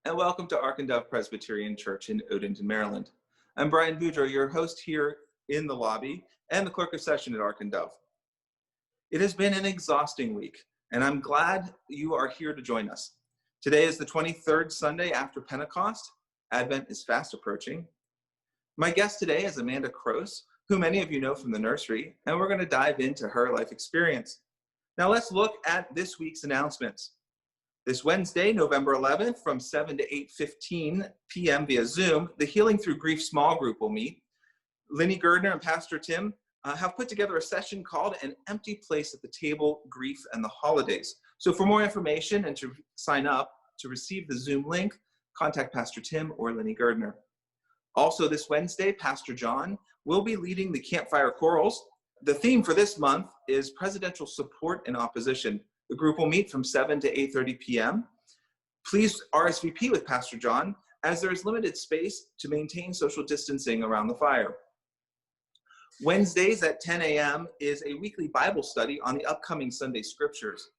and welcome to Ark and Dove Presbyterian Church in Odenton, Maryland. I'm Brian Boudreaux, your host here in the lobby and the clerk of session at Ark and Dove. It has been an exhausting week, and I'm glad you are here to join us. Today is the 23rd Sunday after Pentecost. Advent is fast approaching. My guest today is Amanda Croce, who many of you know from the nursery, and we're going to dive into her life experience. Now let's look at this week's announcements. This Wednesday, November 11th, from 7 to 8:15 p.m. via Zoom, the Healing Through Grief small group will meet. Lenny Gerdner and Pastor Tim have put together a session called An Empty Place at the Table, Grief and the Holidays. So for more information and to sign up to receive the Zoom link, contact Pastor Tim or Lenny Gerdner. Also this Wednesday, Pastor John will be leading the Campfire Quarrels. The theme for this month is Presidential Support and Opposition. The group will meet from 7 to 8:30 p.m. Please RSVP with Pastor John, as there is limited space to maintain social distancing around the fire. Wednesdays at 10 a.m. is a weekly Bible study on the upcoming Sunday scriptures.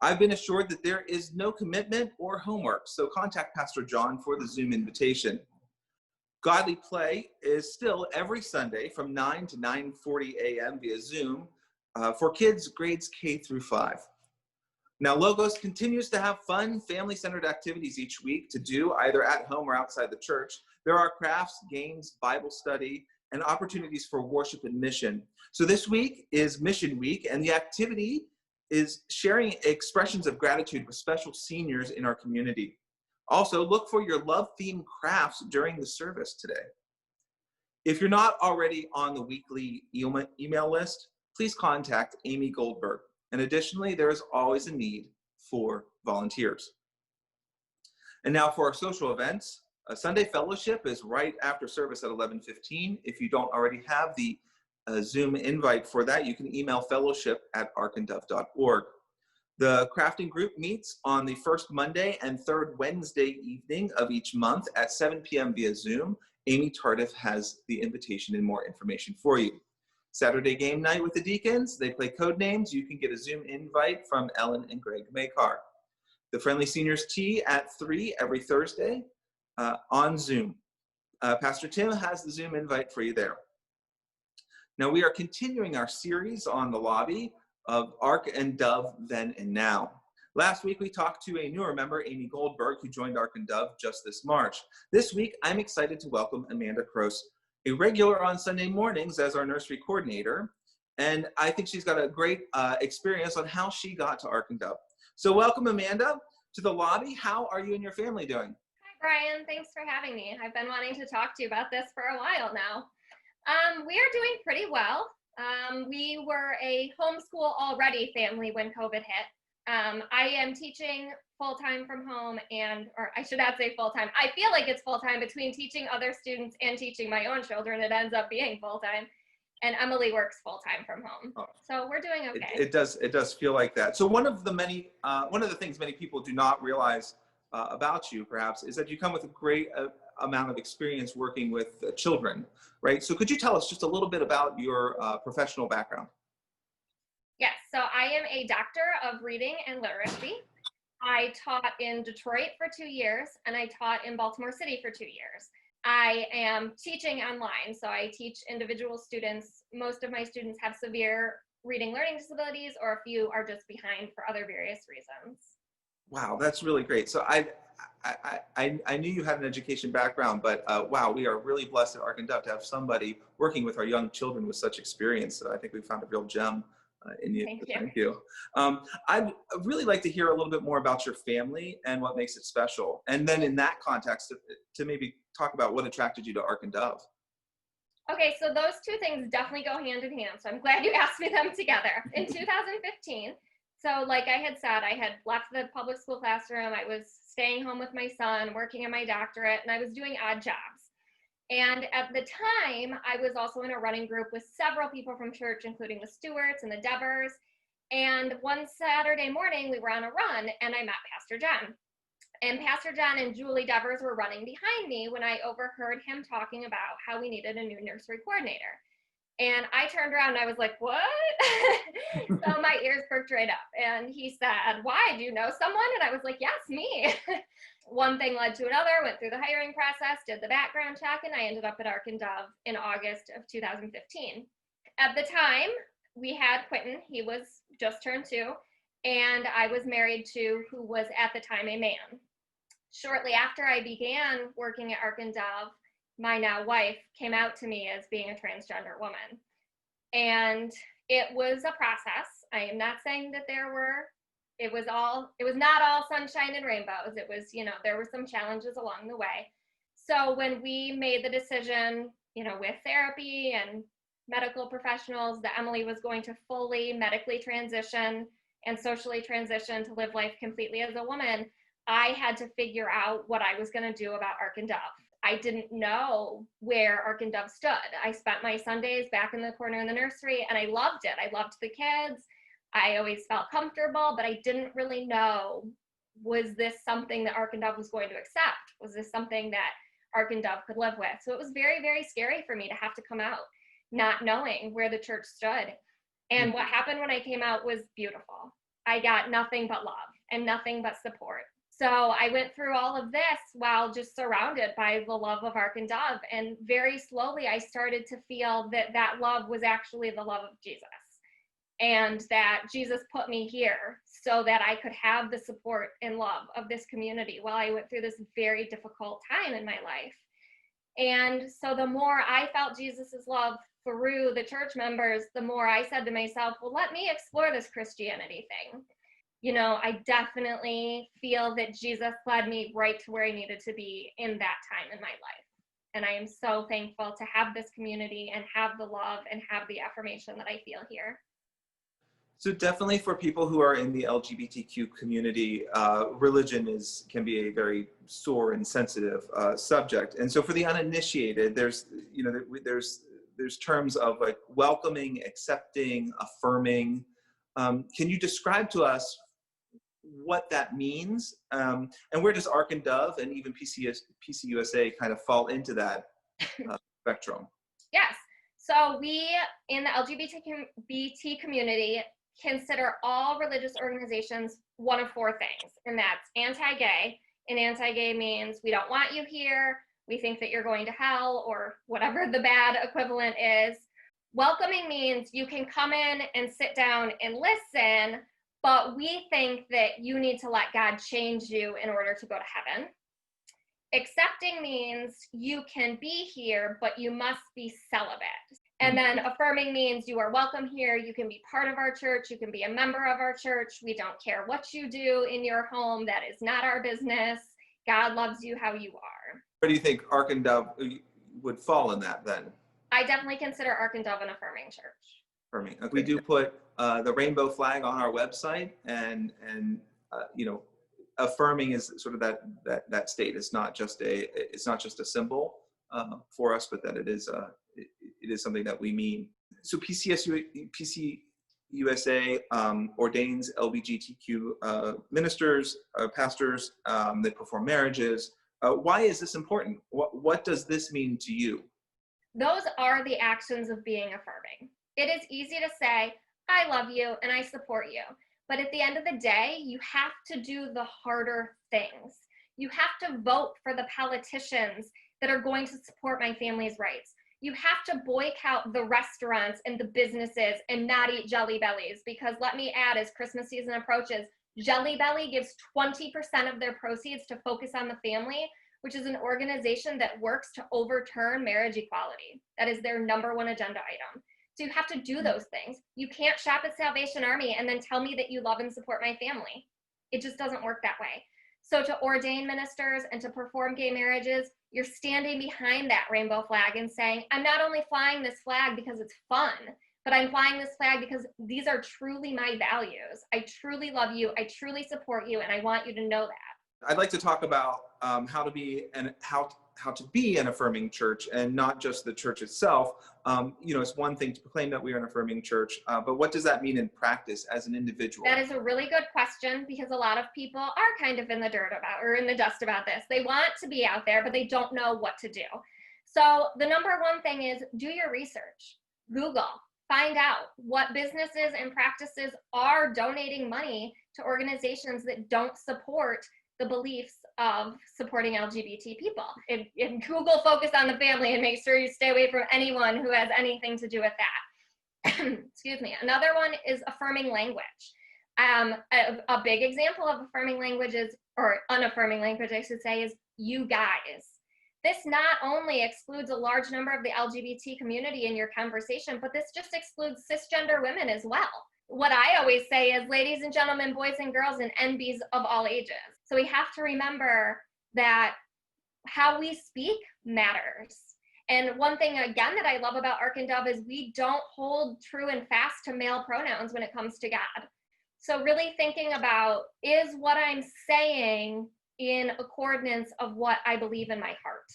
I've been assured that there is no commitment or homework, so contact Pastor John for the Zoom invitation. Godly Play is still every Sunday from 9 to 9:40 a.m. via Zoom for kids grades K through 5. Now, Logos continues to have fun, family-centered activities each week to do either at home or outside the church. There are crafts, games, Bible study, and opportunities for worship and mission. So this week is Mission Week, and the activity is sharing expressions of gratitude with special seniors in our community. Also, look for your love-themed crafts during the service today. If you're not already on the weekly email list, please contact Amy Goldberg. And additionally, there is always a need for volunteers. And now for our social events, a Sunday fellowship is right after service at 11:15. If you don't already have the Zoom invite for that, you can email fellowship@arkanddove.org. The crafting group meets on the first Monday and third Wednesday evening of each month at 7 p.m. via Zoom. Amy Tardif has the invitation and more information for you. Saturday game night with the deacons. They play code names. You can get a Zoom invite from Ellen and Greg Makar. The Friendly Seniors Tea at 3 every Thursday on Zoom. Pastor Tim has the Zoom invite for you there. Now we are continuing our series on the lobby of Ark and Dove Then and Now. Last week we talked to a newer member, Amy Goldberg, who joined Ark and Dove just this March. This week I'm excited to welcome Amanda Croce, a regular on Sunday mornings as our nursery coordinator, and I think she's got a great experience on how she got to Ark and Dove. So welcome, Amanda, to the lobby. How are you and your family doing? Hi, Brian. Thanks for having me. I've been wanting to talk to you about this for a while now. We are doing pretty well. We were a homeschool already family when COVID hit. I am teaching full-time from home or I should not say full-time. I feel like it's full-time between teaching other students and teaching my own children. It ends up being full-time. And Emily works full-time from home. So we're doing okay. It does feel like that. So one of the things many people do not realize about you, perhaps, is that you come with a great amount of experience working with children, right? So could you tell us just a little bit about your professional background? Yes, so I am a doctor of reading and literacy. I taught in Detroit for 2 years, and I taught in Baltimore City for 2 years. I am teaching online, so I teach individual students. Most of my students have severe reading learning disabilities, or a few are just behind for other various reasons. Wow, that's really great. So I knew you had an education background, but wow, we are really blessed at Ark and Dove to have somebody working with our young children with such experience. So I think we found a real gem in you. Thank you. I'd really like to hear a little bit more about your family and what makes it special. And then in that context, to maybe talk about what attracted you to Ark and Dove. Okay, so those two things definitely go hand in hand. So I'm glad you asked me them together. In 2015, so like I had said, I had left the public school classroom. I was staying home with my son, working on my doctorate, and I was doing odd jobs. And at the time, I was also in a running group with several people from church, including the Stewarts and the Devers. And one Saturday morning, we were on a run, and I met Pastor John. And Pastor John and Julie Devers were running behind me when I overheard him talking about how we needed a new nursery coordinator. And I turned around and I was like, what? So my ears perked right up. And he said, why? Do you know someone? And I was like, yes, me. One thing led to another, went through the hiring process, did the background check, and I ended up at Ark and Dove in August of 2015. At the time, we had Quentin. He was just turned 2. And I was married to who was at the time a man. Shortly after I began working at Ark and Dove, my now wife came out to me as being a transgender woman. And it was a process. I am not saying that it was not all sunshine and rainbows. It was, there were some challenges along the way. So when we made the decision, with therapy and medical professionals, that Emily was going to fully medically transition and socially transition to live life completely as a woman, I had to figure out what I was going to do about Ark and Dove. I didn't know where Ark and Dove stood. I spent my Sundays back in the corner in the nursery, and I loved it. I loved the kids. I always felt comfortable, but I didn't really know, was this something that Ark and Dove was going to accept? Was this something that Ark and Dove could live with? So it was very, very scary for me to have to come out, not knowing where the church stood. And what happened when I came out was beautiful. I got nothing but love and nothing but support. So I went through all of this while just surrounded by the love of Ark and Dove. And very slowly, I started to feel that love was actually the love of Jesus. And that Jesus put me here so that I could have the support and love of this community while I went through this very difficult time in my life. And so the more I felt Jesus's love through the church members, the more I said to myself, well, let me explore this Christianity thing. I definitely feel that Jesus led me right to where I needed to be in that time in my life. And I am so thankful to have this community and have the love and have the affirmation that I feel here. So definitely for people who are in the LGBTQ community, religion can be a very sore and sensitive subject. And so for the uninitiated, there's terms of like welcoming, accepting, affirming. Can you describe to us what that means, and where does Ark and Dove and even PCUSA kind of fall into that spectrum? Yes. So we in the LGBT community consider all religious organizations one of 4 things, and that's anti-gay. And anti-gay means we don't want you here, we think that you're going to hell, or whatever the bad equivalent is. Welcoming means you can come in and sit down and listen, but we think that you need to let God change you in order to go to heaven. Accepting means you can be here, but you must be celibate. And then affirming means you are welcome here. You can be part of our church. You can be a member of our church. We don't care what you do in your home. That is not our business. God loves you how you are. Where do you think Ark and Dove would fall in that then? I definitely consider Ark and Dove an affirming church. Affirming. Okay. We do put the rainbow flag on our website, and affirming is sort of that state. It's not just a symbol for us, but that it is something that we mean. So PCUSA ordains LGBTQ ministers, pastors. They perform marriages. Why is this important? What does this mean to you? Those are the actions of being affirming. It is easy to say, I love you and I support you. But at the end of the day, you have to do the harder things. You have to vote for the politicians that are going to support my family's rights. You have to boycott the restaurants and the businesses and not eat Jelly Bellies, because let me add, as Christmas season approaches, Jelly Belly gives 20% of their proceeds to Focus on the Family, which is an organization that works to overturn marriage equality. That is their #1 agenda item. So you have to do those things. You can't shop at Salvation Army and then tell me that you love and support my family. It just doesn't work that way. So to ordain ministers and to perform gay marriages, you're standing behind that rainbow flag and saying, I'm not only flying this flag because it's fun, but I'm flying this flag because these are truly my values. I truly love you. I truly support you. And I want you to know that. I'd like to talk about how to be an affirming church, and not just the church itself. It's one thing to proclaim that we are an affirming church, but what does that mean in practice as an individual? That is a really good question, because a lot of people are kind of in the dirt about, or in the dust about this. They want to be out there, but they don't know what to do. So the #1 thing is do your research. Google, find out what businesses and practices are donating money to organizations that don't support the beliefs of supporting LGBT people. If Google focus on the family and make sure you stay away from anyone who has anything to do with that. Excuse me. Another one is affirming language. A big example of affirming language is, or unaffirming language, I should say, is you guys. This not only excludes a large number of the LGBT community in your conversation, but this just excludes cisgender women as well. What I always say is ladies and gentlemen, boys and girls, and NBs of all ages. So we have to remember that how we speak matters. And one thing, again, that I love about Ark and Dove is we don't hold true and fast to male pronouns when it comes to God. So really thinking about, is what I'm saying in accordance of what I believe in my heart?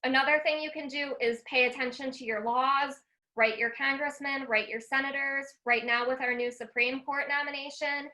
Another thing you can do is pay attention to your laws, write your congressmen, write your senators. Right now with our new Supreme Court nomination,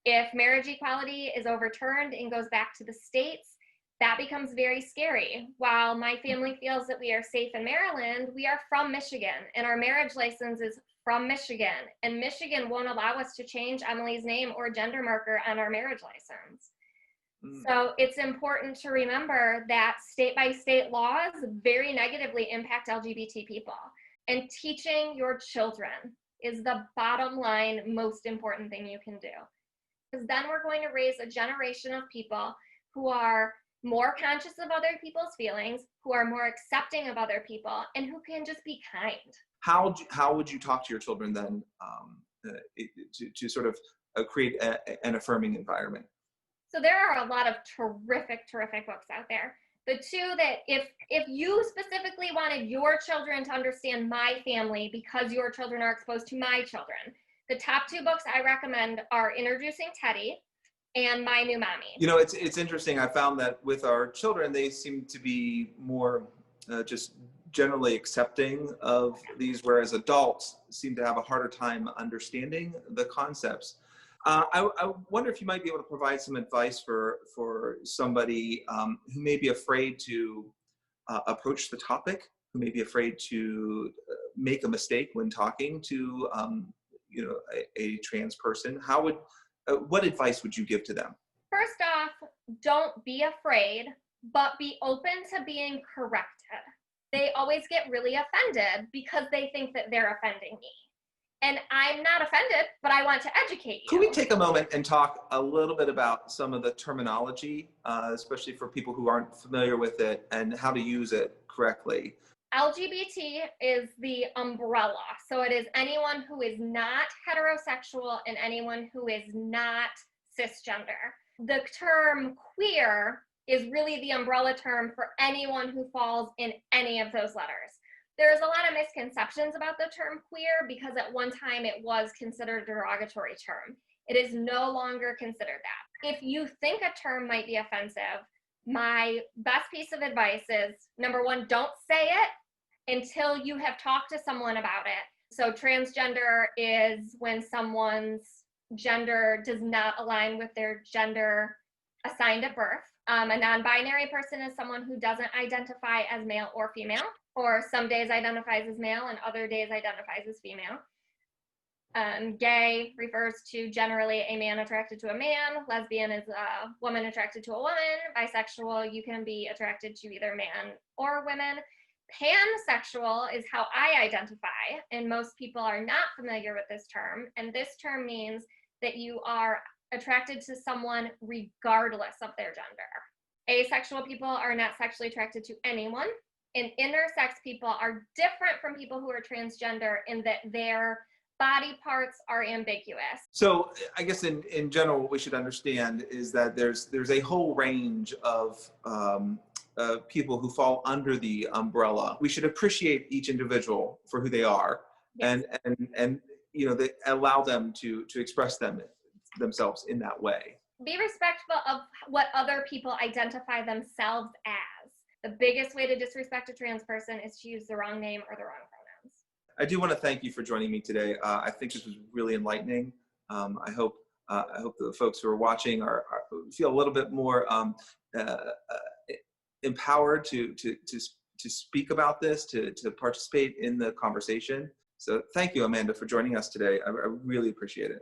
if marriage equality is overturned and goes back to the states, that becomes very scary. While my family feels that we are safe in Maryland, we are from Michigan, and our marriage license is from Michigan, and Michigan won't allow us to change Emily's name or gender marker on our marriage license. So it's important to remember that state by state laws very negatively impact LGBT people. And teaching your children is the bottom line, most important thing you can do. Because then we're going to raise a generation of people who are more conscious of other people's feelings, who are more accepting of other people, and who can just be kind. How would you talk to your children then to sort of create an affirming environment? So there are a lot of terrific books out there. The two that if you specifically wanted your children to understand my family because your children are exposed to my children, the top two books I recommend are Introducing Teddy and My New Mommy. You know, it's interesting. I found that with our children, they seem to be more just generally accepting of these, whereas adults seem to have a harder time understanding the concepts. I wonder if you might be able to provide some advice for somebody who may be afraid to approach the topic, who may be afraid to make a mistake when talking to a trans person. What advice would you give to them? First off, don't be afraid, but be open to being corrected. They always get really offended because they think that they're offending me. And I'm not offended, but I want to educate you. Can we take a moment and talk a little bit about some of the terminology, especially for people who aren't familiar with it, and how to use it correctly? LGBT is the umbrella. So it is anyone who is not heterosexual and anyone who is not cisgender. The term queer is really the umbrella term for anyone who falls in any of those letters. There's a lot of misconceptions about the term queer because at one time it was considered a derogatory term. It is no longer considered that. If you think a term might be offensive, my best piece of advice is, number one, don't say it until you have talked to someone about it. So transgender is when someone's gender does not align with their gender assigned at birth. A non-binary person is someone who doesn't identify as male or female, or some days identifies as male and other days identifies as female. Gay refers to generally a man attracted to a man. Lesbian is a woman attracted to a woman. Bisexual, you can be attracted to either man or women. Pansexual is how I identify, and most people are not familiar with this term. And this term means that you are attracted to someone regardless of their gender. Asexual people are not sexually attracted to anyone. And intersex people are different from people who are transgender in that their body parts are ambiguous. So I guess in general, what we should understand is that there's a whole range of people who fall under the umbrella. We should appreciate each individual for who they are, yes, and they allow them to express themselves in that way. Be respectful of what other people identify themselves as. The biggest way to disrespect a trans person is to use the wrong name or the wrong pronouns. I do want to thank you for joining me today. I think this was really enlightening. I hope the folks who are watching feel a little bit more empowered to speak about this, to participate in the conversation. So thank you, Amanda, for joining us today. I really appreciate it.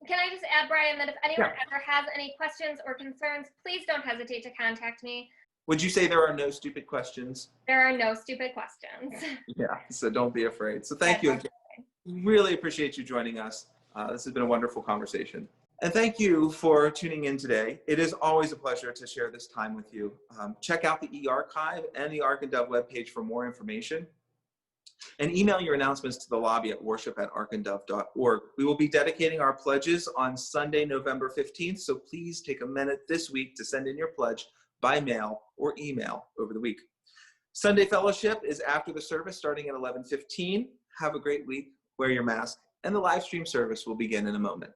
Can I just add, Brian, that if anyone ever has any questions or concerns, please don't hesitate to contact me. Would you say there are no stupid questions? There are no stupid questions. Yeah, so don't be afraid. So thank you again. Really appreciate you joining us. This has been a wonderful conversation. And thank you for tuning in today. It is always a pleasure to share this time with you. Check out the e-archive and the Ark and Dove webpage for more information. And email your announcements to the lobby at worship@arkanddove.org. We will be dedicating our pledges on Sunday, November 15th, so please take a minute this week to send in your pledge by mail or email over the week. Sunday Fellowship is after the service starting at 11:15. Have a great week, wear your mask, and the live stream service will begin in a moment.